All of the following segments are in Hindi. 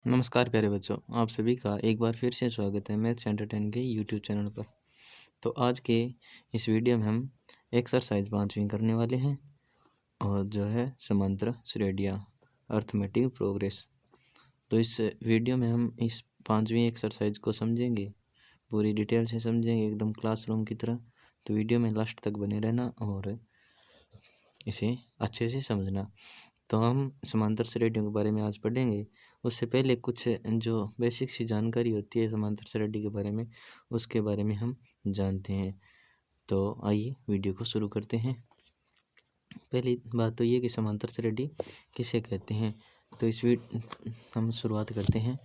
नमस्कार प्यारे बच्चों, आप सभी का एक बार फिर से स्वागत है मैथ्स एंटरटेन के यूट्यूब चैनल पर। तो आज के इस वीडियो में हम एक्सरसाइज 5वीं करने वाले हैं और जो है समांतर श्रेणियाँ अर्थमेटिक प्रोग्रेस। तो इस वीडियो में हम इस 5वीं एक्सरसाइज को समझेंगे, पूरी डिटेल से समझेंगे एकदम क्लासरूम की तरह। तो वीडियो में लास्ट तक बने रहना और इसे अच्छे से समझना। तो हम समांतर श्रेणियों के बारे में आज पढ़ेंगे। उससे पहले कुछ जो बेसिक सी जानकारी होती है समांतर श्रेणी के बारे में, उसके बारे में हम जानते हैं। तो आइए वीडियो को शुरू करते हैं। पहली बात तो ये कि समांतर श्रेणी किसे कहते हैं। तो हम शुरुआत करते हैं।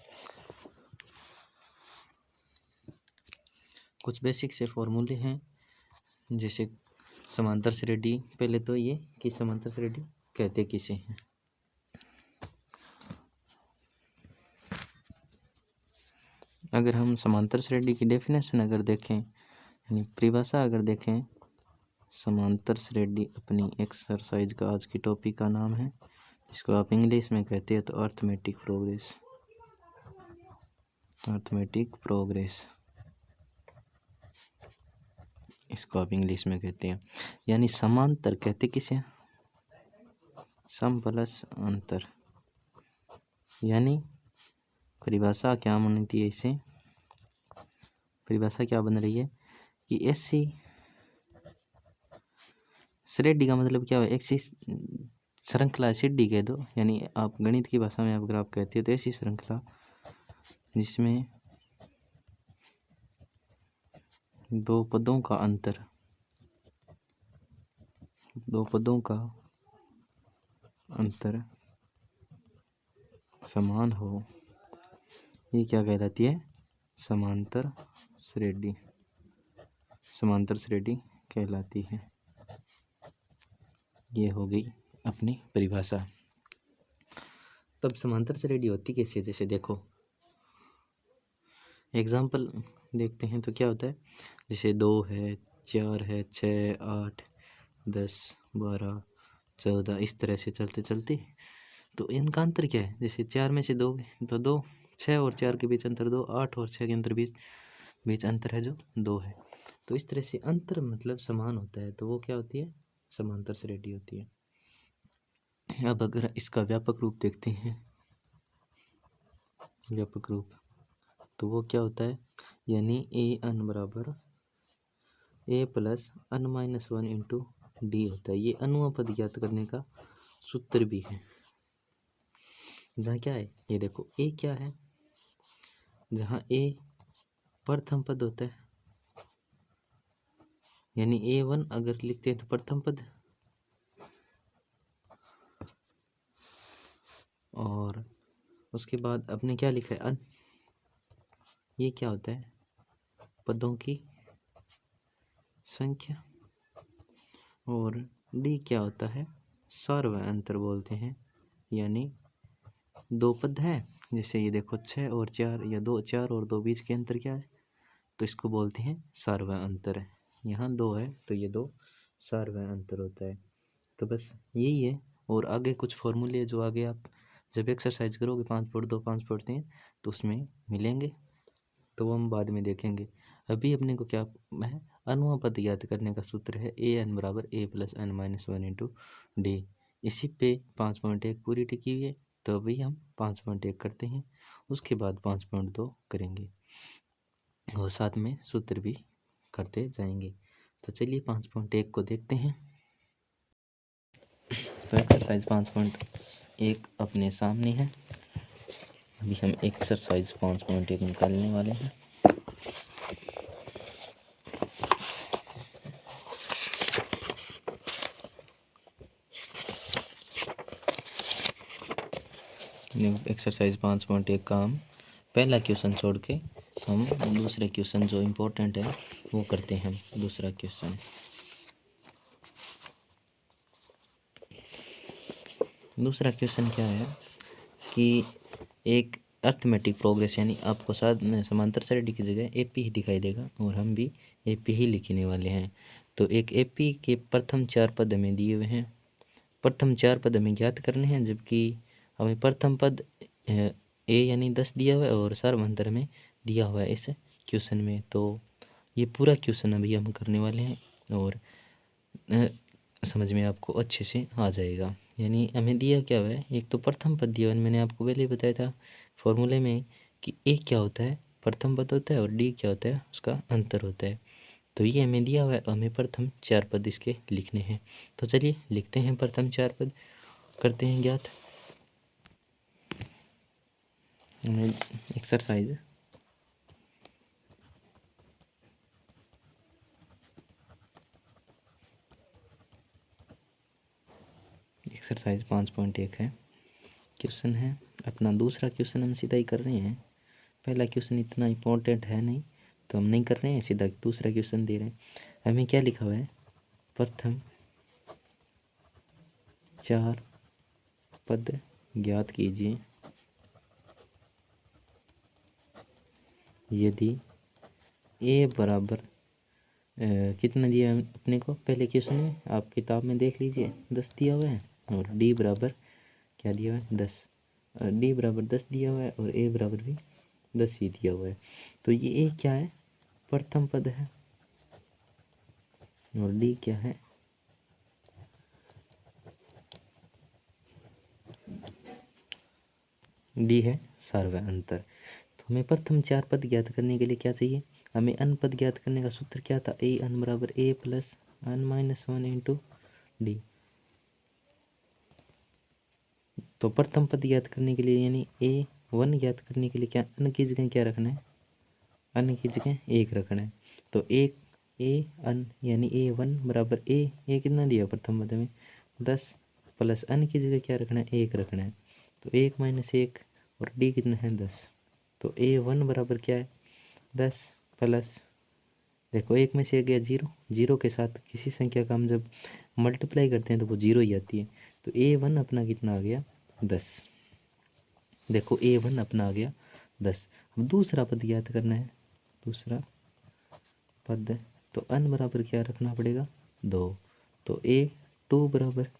कुछ बेसिक से फॉर्मूले हैं, जैसे समांतर श्रेणी। पहले तो ये कि समांतर श्रेणी कहते किसे हैं। अगर हम समांतर श्रेणी की डेफिनेशन अगर देखें, यानी परिभाषा अगर देखें, समांतर श्रेणी अपनी एक्सरसाइज का आज की टॉपिक का नाम है, जिसको आप इंग्लिश में कहते हैं तो अर्थमेटिक प्रोग्रेस। अर्थमेटिक प्रोग्रेस इसको आप इंग्लिश में कहते हैं। यानी समांतर कहते किसे, सम प्लस अंतर। यानी परिभाषा क्या बनती है, इसे परिभाषा क्या बन रही है कि ऐसी श्रेणी का मतलब क्या है, एक सी श्रृंखला सीढ़ी कह दो। यानी आप गणित की भाषा में अगर आप कहते हो तो ऐसी श्रृंखला जिसमें दो पदों का अंतर समान हो, ये क्या कहलाती है, समांतर श्रेणी कहलाती है। ये हो गई अपनी परिभाषा। तब समांतर श्रेणी होती कैसे, जैसे देखो एग्जाम्पल देखते हैं तो क्या होता है। जैसे 2 है, 4 है, 6, 8, 10, 12, 14, इस तरह से चलते चलते तो इनका अंतर क्या है। जैसे 4 में से 2 तो 2, 6 और 4 के बीच अंतर 2, 8 और 6 के अंतर बीच अंतर है जो 2 है। तो इस तरह से अंतर मतलब समान होता है, तो वो क्या होती है, समांतर श्रेणी होती है। अब अगर इसका व्यापक रूप देखते हैं, व्यापक रूप तो वो क्या होता है, यानी an बराबर a plus n minus 1 into D होता है। ये अनुपद ज्ञात करने का सूत्र भी है। जहाँ क्या है, ये देखो a क्या है, जहाँ a प्रथम पद होता है, यानी a1 अगर लिखते हैं तो प्रथम पद, और उसके बाद अपने क्या लिखा है, अन, ये क्या होता है, पदों की संख्या। और डी क्या होता है, सार्वय अंतर बोलते हैं। यानी 2 पद है, जैसे ये देखो 6 और 4, या 2, 4 और 2 बीच के अंतर क्या है, तो इसको बोलते हैं सार्वय अंतर है। यहाँ 2 है तो ये 2 सार्वय अंतर होता है। तो बस यही है। और आगे कुछ फॉर्मूले जो आगे आप जब एक्सरसाइज करोगे 5.2 5.3 तो उसमें मिलेंगे, तो वो हम बाद में देखेंगे। अभी अपने को क्या है, अनुपात याद करने का सूत्र है an बराबर a plus n minus 1 into D. इसी पे 5.1 पूरी टिकी हुई है, तो अभी हम 5.1 करते हैं, उसके बाद 5.2 करेंगे और साथ में सूत्र भी करते जाएंगे। तो चलिए 5.1 को देखते हैं। तो एक्सरसाइज 5.1 अपने सामने है। अभी हम एक्सरसाइज 5.1 निकालने वाले हैं। एक्सरसाइज 5.1 का हम पहला क्वेश्चन छोड़ के हम दूसरे क्वेश्चन जो इम्पोर्टेंट है वो करते हैं। दूसरा क्वेश्चन, क्या है कि एक अर्थमेटिक प्रोग्रेस, यानी आपको साथ समांतर श्रेणी की जगह एपी ही दिखाई देगा और हम भी एपी ही लिखने वाले हैं। तो एक एपी के प्रथम 4 पद हमें दिए हुए हैं, प्रथम 4 पद हमें ज्ञात करने हैं, जबकि हमें प्रथम पद ए यानी 10 दिया हुआ है और सर्वांतर में दिया हुआ है इस क्वेश्चन में। तो ये पूरा क्वेश्चन अभी हम करने वाले हैं और समझ में आपको अच्छे से आ जाएगा। यानी हमें दिया क्या हुआ है, एक तो प्रथम पद दिया हुआ है, मैंने आपको पहले ही बताया था फॉर्मूले में कि ए क्या होता है, प्रथम पद होता है और डी क्या होता है, उसका अंतर होता है। तो ये हमें दिया हुआ है, हमें प्रथम 4 पद इसके लिखने हैं। तो चलिए लिखते हैं प्रथम 4 पद, करते हैं ज्ञात। एक्सरसाइज एक्सरसाइज 5.1 है, क्वेश्चन है अपना दूसरा क्वेश्चन हम सीधा ही कर रहे हैं। पहला क्वेश्चन इतना इम्पोर्टेंट है नहीं तो हम नहीं कर रहे हैं, सीधा दूसरा क्वेश्चन दे रहे हैं। हमें क्या लिखा हुआ है, प्रथम 4 पद ज्ञात कीजिए यदि ए बराबर कितना दिया है अपने को पहले क्वेश्चन में, आप किताब में देख लीजिए 10 दिया हुआ है और डी बराबर क्या दिया हुआ है 10, डी बराबर 10 दिया हुआ है और ए बराबर भी 10 ही दिया हुआ है। तो ये ए क्या है, प्रथम पद है और डी क्या है, डी है सर्वांतर। तो हमें प्रथम 4 पद ज्ञात करने के लिए क्या चाहिए, हमें अन पद ज्ञात करने का सूत्र क्या था, ए अन बराबर ए प्लस अन माइनस 1 इंटू डी। तो प्रथम पद ज्ञात करने के लिए यानी ए 1 ज्ञात करने के लिए क्या अन की जगह क्या रखना है, अन की जगह 1 रखना है। तो एक ए अन यानी A1 बराबर ए कितना दिया प्रथम पद में 10 प्लस अन की जगह क्या रखना है 1 रखना है। तो 1 माइनस 1 और डी कितना है 10। तो A1 बराबर क्या है 10 प्लस, देखो एक में से एक गया 0, 0 के साथ किसी संख्या का हम जब मल्टीप्लाई करते हैं तो वो 0 ही आती है। तो A1 अपना कितना आ गया 10, देखो A1 अपना आ गया 10। अब दूसरा पद ज्ञात करना है, दूसरा पद, तो अन बराबर क्या रखना पड़ेगा 2। तो A2 बराबर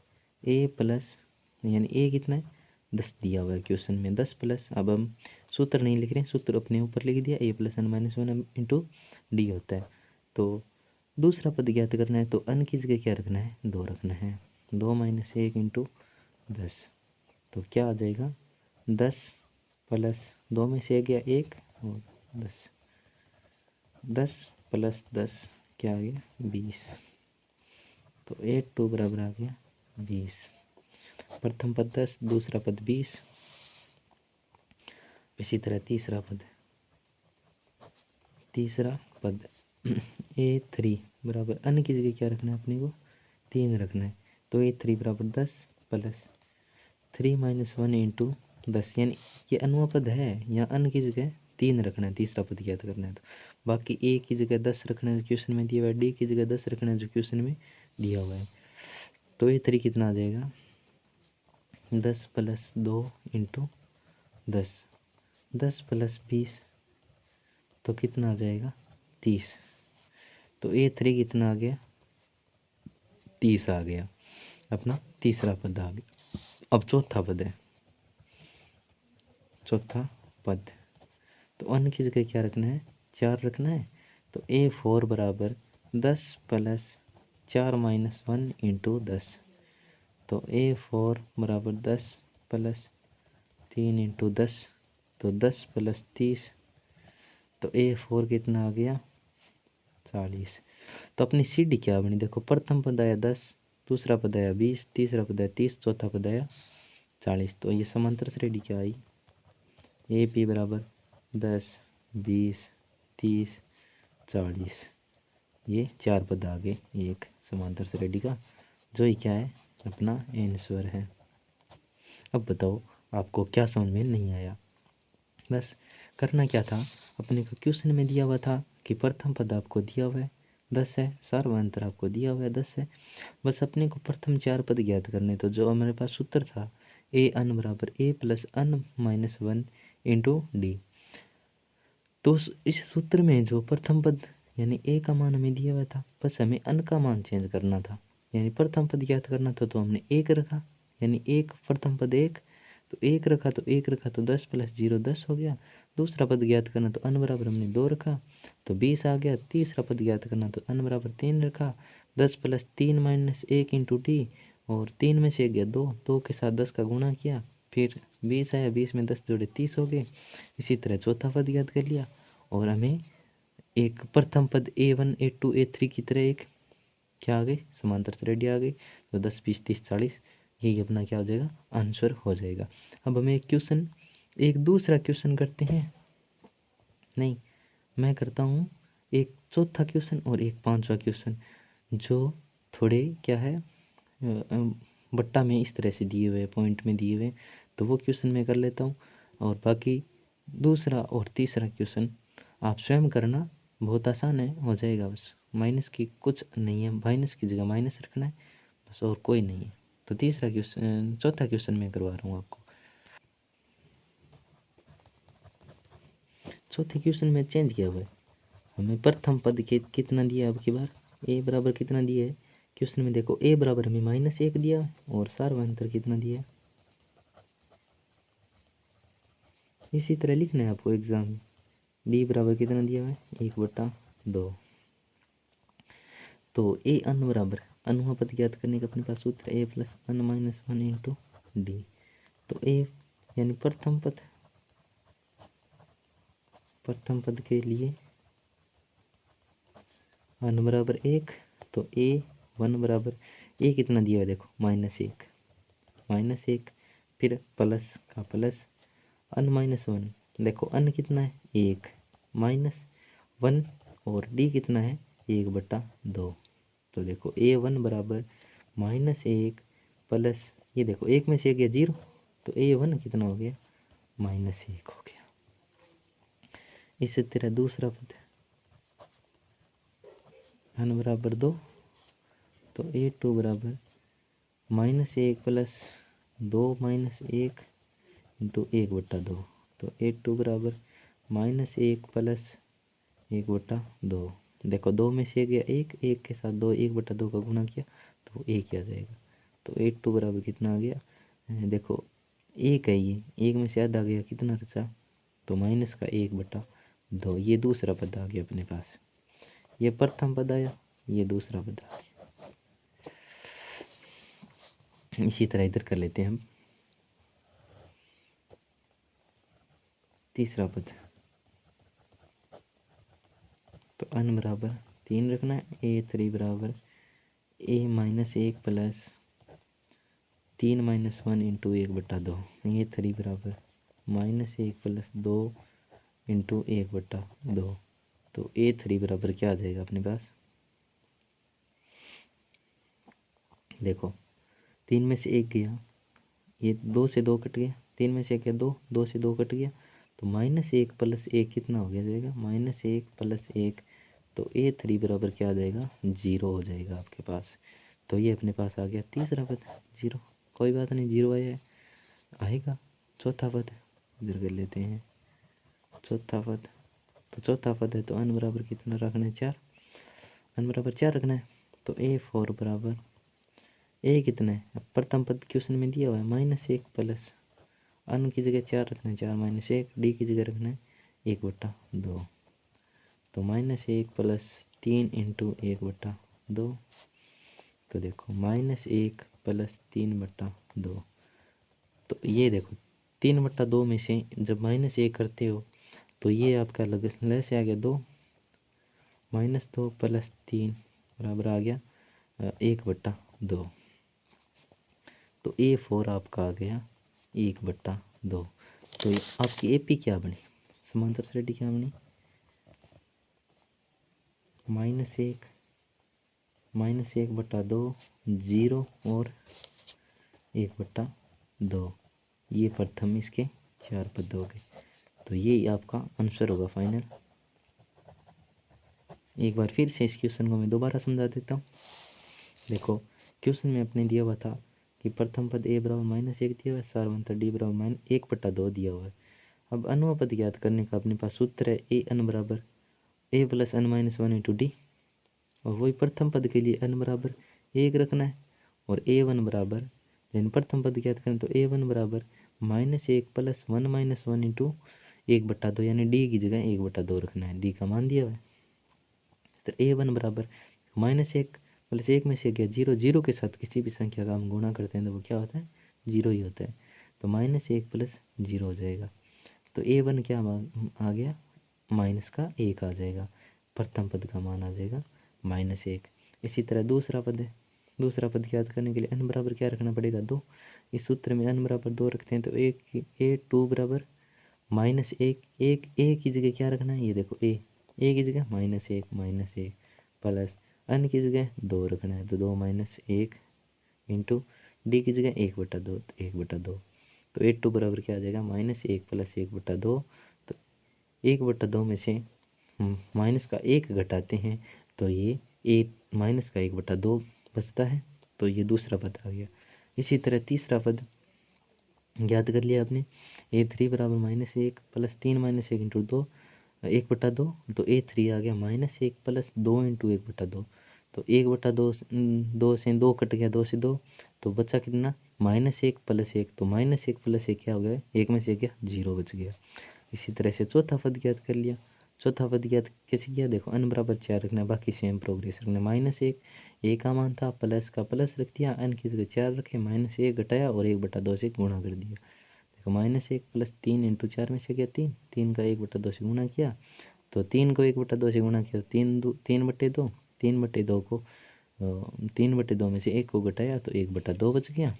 ए प्लस यानी ए कितना है 10 दिया हुआ है क्वेश्चन में 10 प्लस, अब हम सूत्र नहीं लिख रहे हैं, सूत्र अपने ऊपर लिख दिया A plus N minus 1 into D होता है। तो दूसरा पद ज्ञात करना है तो अन की जगह क्या रखना है 2 रखना है, 2 माइनस 1 इंटू 10। तो क्या आ जाएगा 10 प्लस 2 में से गया 1 और 10, 10 प्लस 10 क्या आ गया 20। तो 8 2 बराबर आ गया 20, प्रथम पद 10 दूसरा पद 20। इसी तरह तीसरा पद A3 बराबर अन की जगह क्या रखना है अपने को 3 रखना है। तो A3 बराबर 10 प्लस 3 माइनस 1 इंटू 10, यानी ये अनवा पद है, यहाँ अन की जगह 3 रखना है, तीसरा पद ज्ञात करना है। तो बाकी ए की जगह 10 रखना है जो क्वेश्चन में दिया हुआ है, डी की जगह 10 रखना है जो क्वेश्चन में दिया हुआ है। तो A3 कितना आ जाएगा 10 प्लस 2 इंटू 10, 10 प्लस 20 तो कितना आ जाएगा 30। तो A3 कितना आ गया 30 आ गया, अपना तीसरा पद आ गया। अब चौथा पद है, चौथा पद, तो अन की जगह क्या रखना है 4 रखना है। तो A4 बराबर 10 प्लस 4 माइनस 1 इंटू 10। तो A4 बराबर 10 प्लस 3 इंटू 10, तो 10 प्लस 30, तो A4 कितना आ गया 40। तो अपनी CD क्या बनी, देखो प्रथम पद आया 10, दूसरा पद आया 20, तीसरा पद आया 30, चौथा पद आया 40। तो ये समांतर श्रेणी क्या आई, AP बराबर 10 20 30 40, ये 4 पद आ गए एक समांतर श्रेणी का, जो ही क्या है अपना आंसर है। अब बताओ आपको क्या समझ में नहीं आया, बस करना क्या था, अपने को क्वेश्चन में दिया हुआ था कि प्रथम पद आपको दिया हुआ है 10 है, सर्वांतर आपको दिया हुआ है 10 है, बस अपने को प्रथम 4 पद ज्ञात करने। तो जो हमारे पास सूत्र था ए अन बराबर ए प्लस अन माइनस 1 इंटू डी, तो इस सूत्र में जो प्रथम पद यानी ए का मान हमें दिया हुआ था, बस हमें अन का मान चेंज करना था। यानी प्रथम पद ज्ञात करना था तो हमने 1 रखा, यानी 1 प्रथम पद 1, तो 1 रखा तो 1 रखा तो 10 + 0 10 हो गया। दूसरा पद ज्ञात करना तो n बराबर हमने 2 रखा तो 20 आ गया। तीसरा पद ज्ञात करना तो n बराबर 3 रखा। 10 + 3 - 1 × t और 3 में से गया 2, 2 के साथ 10 का गुणा किया, फिर 20 आया, 20 में 10 जोड़े 30 हो गए। इसी तरह चौथा पद ज्ञात कर लिया और हमें एक प्रथम पद a1 a2 a3 की तरह एक क्या आ गई, समांतर श्रेणी आ गई। तो 10 20 30 40 यही अपना क्या हो जाएगा, आंसर हो जाएगा। अब हमें एक दूसरा क्वेश्चन करते हैं, नहीं मैं करता हूँ एक चौथा क्वेश्चन और एक पांचवा क्वेश्चन जो थोड़े क्या है बट्टा में इस तरह से दिए हुए, पॉइंट में दिए हुए, तो वो क्वेश्चन मैं कर लेता हूँ। और बाकी दूसरा और तीसरा क्वेश्चन आप स्वयं करना, बहुत आसान है, हो जाएगा। बस माइनस की कुछ नहीं है, माइनस की जगह माइनस रखना है बस, और कोई नहीं है। तो तीसरा क्वेश्चन, चौथा क्वेश्चन मैं करवा रहा हूँ आपको। चौथे क्वेश्चन में चेंज किया हुआ है। हमें प्रथम पद के कितना दिया है अब की बार, a बराबर कितना दिया है क्वेश्चन में, देखो a बराबर हमें -1 दिया और सार्वधानिक कितना दिया है। इसी तरह लिखना है आपको एग्जाम में। b बराबर कितना दिया हुआ है 1/2। तो a n बराबर अनुहा पद ज्ञात करने का अपने पास सूत्र a + n - 1 × d। तो a यानी प्रथम पद के लिए n बराबर 1, तो a1 बराबर a कितना दिया है देखो -1, फिर प्लस का प्लस n - 1, देखो n कितना है 1 -1 और d कितना है 1/2। तो देखो a1 बराबर -1 प्लस ये देखो 1 में से गया 0, तो a1 कितना हो गया -1 हो गया। इसी तरह दूसरा पद n बराबर 2, तो a2 बराबर -1 प्लस 2 - 1 × 1/2। तो a2 बराबर -1 प्लस 1/2। देखो 2 में से गया 1, 1 के साथ 2, 1/2 का गुणा किया तो 1 आ जाएगा। तो a2 बराबर कितना आ गया, देखो 1 है, ये 1 में से आधा गया कितना बचा, तो माइनस का 1/2। ये दूसरा पद आ गया अपने पास, ये प्रथम पद आया, ये दूसरा पद आ गया। इसी तरह इधर कर लेते हैं हम तीसरा पद। तो n बराबर 3 रखना है, a3 बराबर a-1 प्लस 3 - 1 × 1/2। a3 बराबर -1 प्लस 2 × 1/2। तो a3 बराबर क्या आ जाएगा अपने पास, देखो 3 में से 1 गया, ये 2 से 2 कट गया, 3 में से 1 गया 2, 2 से 2 कट गया, तो -1 प्लस 1 कितना हो गया जाएगा -1 प्लस 1। तो a3 बराबर क्या आ जाएगा 0 हो जाएगा आपके पास। तो ये अपने पास आ गया तीसरा पद 0। कोई बात नहीं, 0 आया है, आएगा। चौथा पद इधर कर लेते हैं, चौथा पद। तो चौथा पद है तो n बराबर कितना रखना है 4, n बराबर 4 रखना है। तो a4 बराबर a कितना है, अब प्रथम पद क्वेश्चन में दिया हुआ है -1 प्लस n की जगह 4 रखना है, 4 - 1, d की जगह रखना है 1/2। तो -1 प्लस 3 × 1/2। तो देखो -1 प्लस 3/2। तो ये देखो 3/2 में से जब -1 करते हो तो ये आपका लग से आ गया 2, -2 प्लस 3 बराबर आ गया 1/2। तो a4 आपका आ गया 1/2। तो आपकी AP क्या बनी, समांतर श्रेणी क्या बनी, -1/2, 0 और 1/2। ये प्रथम इसके 4 पद हो गए। तो ये आपका आंसर होगा फाइनल। एक बार फिर से इस क्वेश्चन को मैं दोबारा समझा देता हूँ। देखो क्वेश्चन में अपने दिया हुआ था कि प्रथम पद a बराबर -1 दिया हुआ है, सार्वधानिक d बराबर -1/2 दिया हुआ है। अब अनुहा पद ज्ञात करने का अपने पास सूत्र है a n बराबर a + n - 1 × d। और वही प्रथम पद के लिए n बराबर 1 रखना है और a1 बराबर, यानी प्रथम पद ज्ञात करें तो a1 बराबर -1 प्लस 1 माइनस 1 इंटू 1/2, यानी डी की जगह 1/2 रखना है, डी का मान दिया हुआ है। तो a1 बराबर -1 प्लस 1 में से गया 0, 0 के साथ किसी भी संख्या का हम गुणा करते हैं तो वो क्या होता है, 0 ही होता है। तो -1 प्लस 0 हो जाएगा। तो a1 क्या आ गया, माइनस का 1 आ जाएगा, प्रथम पद का मान आ जाएगा -1। इसी तरह दूसरा पद है, दूसरा पद याद करने के लिए n बराबर क्या रखना पड़ेगा, 2। इस सूत्र में n बराबर 2 रखते हैं तो a2 बराबर -1, एक a की जगह क्या रखना है, ये देखो a की जगह -1 प्लस n की जगह 2 रखना है तो 2 - 1 इंटू डी की जगह 1/2 तो 1/2। तो a2 बराबर क्या आ जाएगा, -1 प्लस 1/2। तो 1/2 में से माइनस का 1 घटाते हैं तो ये माइनस का 1/2 बचता है। तो ये दूसरा पद आ गया। इसी तरह तीसरा पद याद कर लिया आपने, a3 बराबर -1 प्लस 3 - 1 इंटू 2 1/2। तो a3 आ गया -1 प्लस 2 इंटू 1/2। तो 1/2 2 से 2 कट गया, 2 से 2 तो बचा कितना, -1 प्लस 1। तो -1 प्लस 1 क्या हो गया, 1 में से क्या 0 बच गया। इसी तरह से चौथा पद ज्ञात कर लिया। चौथा पद ज्ञात कैसे किया, देखो n बराबर 4 रखना है, बाकी सेम प्रोग्रेस रखना। -1 a का मान था, प्लस का प्लस रख दिया, n की जगह 4 रखे, -1 घटाया और 1/2 से गुणा कर दिया। देखो -1 प्लस 3 इंटू 4 में से गया 3, 3 का 1/2 से गुणा किया तो 3 को 1/2 से गुणा किया तो 3/2, 3/2 को 3/2 में से 1 को घटाया तो 1/2 बच गया।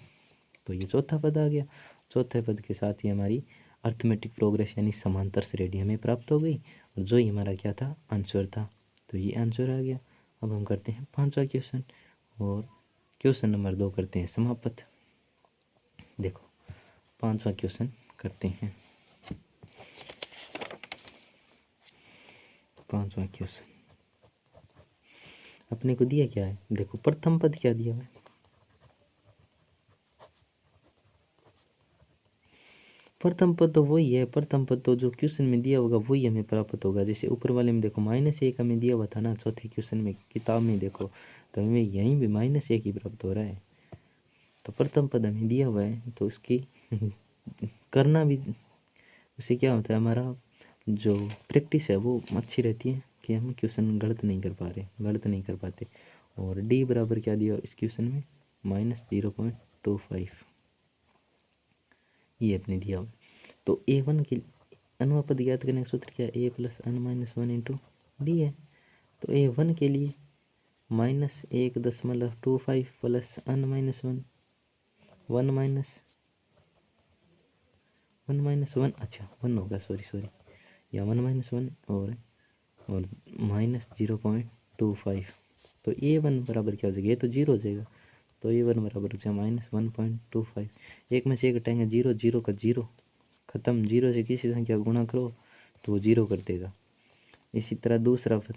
तो ये चौथा पद आ गया। चौथे पद के साथ ही हमारी अर्थमेटिक प्रोग्रेस यानी समांतर श्रेणी हमें प्राप्त हो गई और जो ही हमारा क्या था, आंसर था। तो ये आंसर आ गया। अब हम करते हैं 5वां क्वेश्चन और क्वेश्चन नंबर 2 करते हैं समाप्त। देखो 5वां क्वेश्चन करते हैं। 5वां क्वेश्चन अपने को दिया क्या है, देखो प्रथम पद क्या दिया हुआ है, प्रथम पद तो वही है, प्रथम पद तो जो क्वेश्चन में दिया होगा वही हमें प्राप्त होगा। जैसे ऊपर वाले में देखो -1 हमें दिया हुआ था ना, चौथे क्वेश्चन में किताब में देखो तो हमें यहीं भी -1 ही प्राप्त हो रहा है। तो प्रथम पद हमें दिया हुआ है तो उसकी करना भी, उससे क्या होता है, हमारा जो प्रैक्टिस है वो अच्छी रहती है कि हम क्वेश्चन गलत नहीं कर पाते। और डी बराबर क्या दिया इस क्वेश्चन में, -0.25 ये अपने दिया हुआ। तो a1 के अनुपात ज्ञात करने का सूत्र क्या है, a plus n minus 1 into D है। तो a1 के लिए -1.25 प्लस n माइनस 1 1 अच्छा 1 होगा, सॉरी या 1 - 1 और -0.25। तो a1 बराबर क्या हो जाएगा, ये तो 0 हो जाएगा। तो a1 बराबर हो जाएगा -1.25। एक में से एक घटाएंगे 0, 0 का 0 खत्म, 0 से किसी संख्या को गुणा करो तो वो 0 कर देगा। इसी तरह दूसरा पद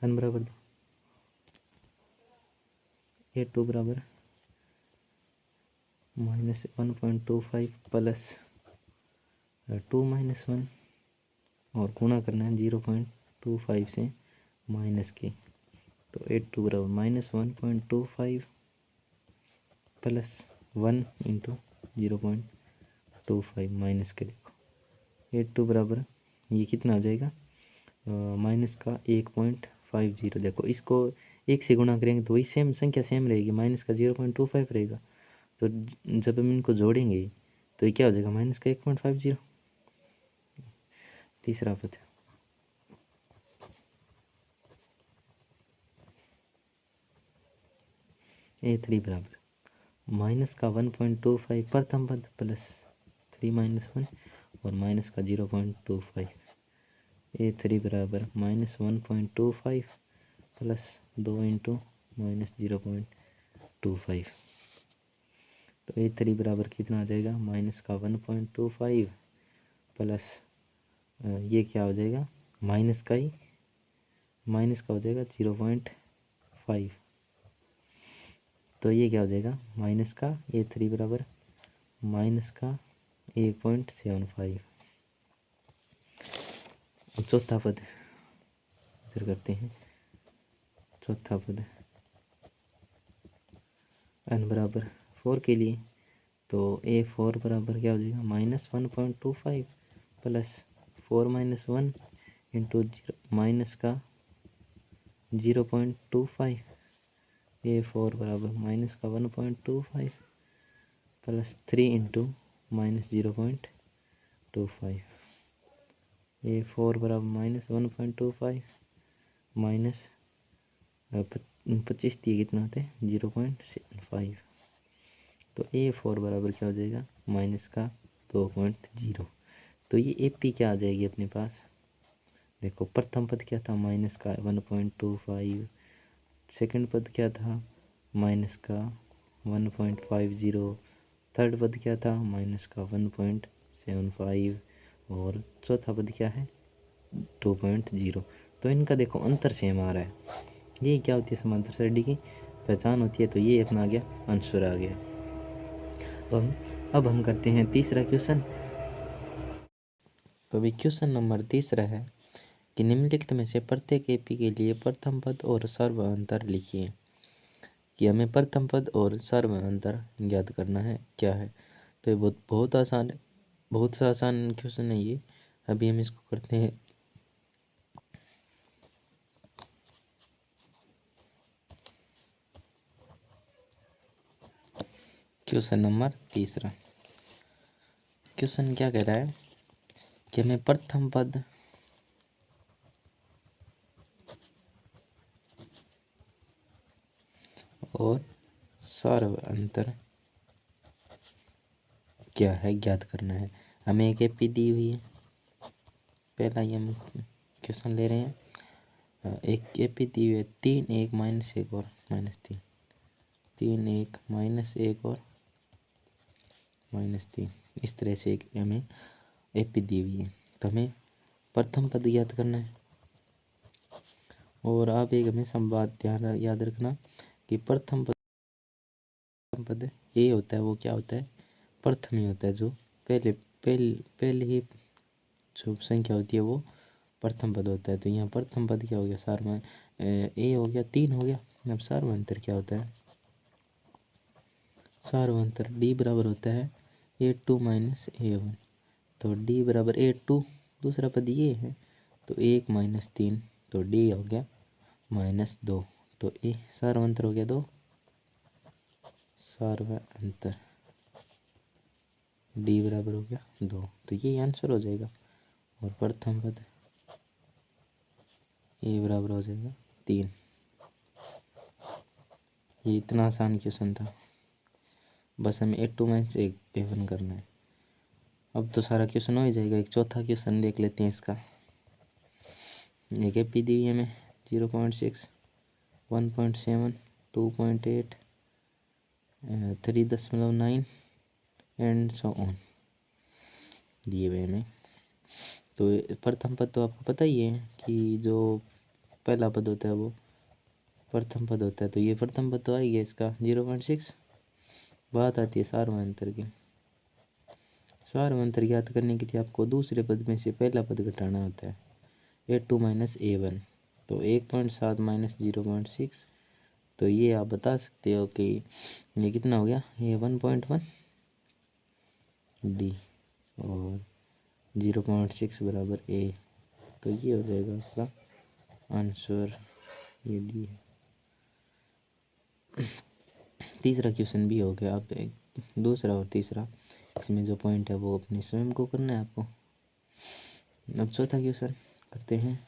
n बराबर a2 बराबर -1.25 प्लस 2 - 1 और गुणा करना है 0.25 से माइनस के। तो a2 बराबर -1.25 प्लस 1 इंटू 0.25 माइनस के। देखो a2 बराबर ये कितना आ जाएगा, माइनस का 1.50। देखो इसको 1 से गुणा करेंगे तो वही सेम संख्या सेम रहेगी, माइनस का 0.25 रहेगा। तो जब हम इनको जोड़ेंगे तो ये क्या हो जाएगा, माइनस का 1.50। तीसरा पद a3 बराबर माइनस का 1.25 प्रथम पद प्लस 3 - 1 और माइनस का 0.25। a3 बराबर -1.25 प्लस 2 इंटू -0.25। तो a3 बराबर कितना आ जाएगा, माइनस का 1.25 प्लस ये क्या हो जाएगा, माइनस का हो जाएगा 0.5। तो ये क्या हो जाएगा, माइनस का a3 बराबर माइनस का 1.75। अब चौथा पद इधर करते हैं। चौथा पद n बराबर 4 के लिए, तो A4 बराबर क्या हो जाएगा -1.25 प्लस 4 - 1 इंटू माइनस का 0.25। A4 बराबर माइनस का 1.25 प्लस 3 इंटू -0.25। A4 बराबर -1.25 माइनस 25 दिए कितना होते हैं 0.75। तो A4 बराबर क्या हो जाएगा माइनस का 2.0। तो ये AP क्या आ जाएगी अपने पास, देखो प्रथम पद क्या था माइनस का 1.25, सेकंड पद क्या था माइनस का 1.50, थर्ड पद क्या था माइनस का 1.75 और चौथा पद क्या है 2.0। तो इनका देखो अंतर सेम आ रहा है। ये क्या होती है समांतर सरणी की पहचान होती है। तो ये अपना आ गया आंसर आ गया। अब हम करते हैं तीसरा क्वेश्चन। तो अभी क्वेश्चन नंबर तीसरा है कि निम्नलिखित में से प्रत्येक AP के लिए प्रथम पद और सर्व अंतर लिखिए। कि हमें प्रथम पद और सर्व अंतर ज्ञात करना है क्या है। तो ये बहुत आसान है, बहुत सा आसान क्वेश्चन है ये। अभी हम इसको करते हैं। क्वेश्चन नंबर तीसरा, क्वेश्चन क्या कह रहा है कि हमें प्रथम पद और सर्व अंतर क्या है ज्ञात करना है। हमें एक AP दी हुई है, पहला ही हम क्वेश्चन ले रहे हैं। एक AP दी हुई है 3 1 -1 और -3, 3 1 -1 और -3, इस तरह से एक हमें AP दी हुई है। तो हमें प्रथम पद ज्ञात करना है। और आप एक हमें संवाद ध्यान याद रखना कि प्रथम पद ये होता है वो क्या होता है प्रथम ही होता है, जो पहले ही जो संख्या होती है वो प्रथम पद होता है। तो यहाँ प्रथम पद क्या हो गया सार्वधातुक A हो गया 3 हो गया। अब सार्वधातुक क्या होता है, सार्वधातुक D बराबर होता है A2 - A1। तो D बराबर A2, दूसरा पद ये है तो 1 - 3, तो D हो गया -2। तो A सार्वधातुक हो गया 2, सार्वधातुक D बराबर हो गया 2। तो ये आंसर हो जाएगा। और प्रथम पद A बराबर हो जाएगा 3। ये इतना आसान क्वेश्चन था, बस हमें A2 - A1 करना है। अब तो सारा क्वेश्चन हो ही जाएगा। एक चौथा क्वेश्चन देख लेते हैं इसका। एक AP दी हुई है हमें 0.6 1.7 2.8 3.9 एंड सो ऑन दिए हुए हमें। तो प्रथम पद तो आपको पता ही है कि जो पहला पद होता है वो प्रथम पद होता है। तो ये प्रथम पद तो आ ही गया इसका 0.6। बात आती है सार्वधातुक की। सार्वधातुक ज्ञात करने के लिए आपको दूसरे पद में से पहला पद घटाना होता है A2 - A1। तो 1.7 - 0.6, तो ये आप बता सकते हो कि ये कितना हो गया, ये 1.1 D और 0.6 बराबर A। तो ये हो जाएगा आपका आंसर, ये D है। तीसरा क्वेश्चन भी हो गया। आप एक दूसरा और तीसरा इसमें जो पॉइंट है वो अपने स्वयं को करना है आपको। अब चौथा क्वेश्चन करते हैं।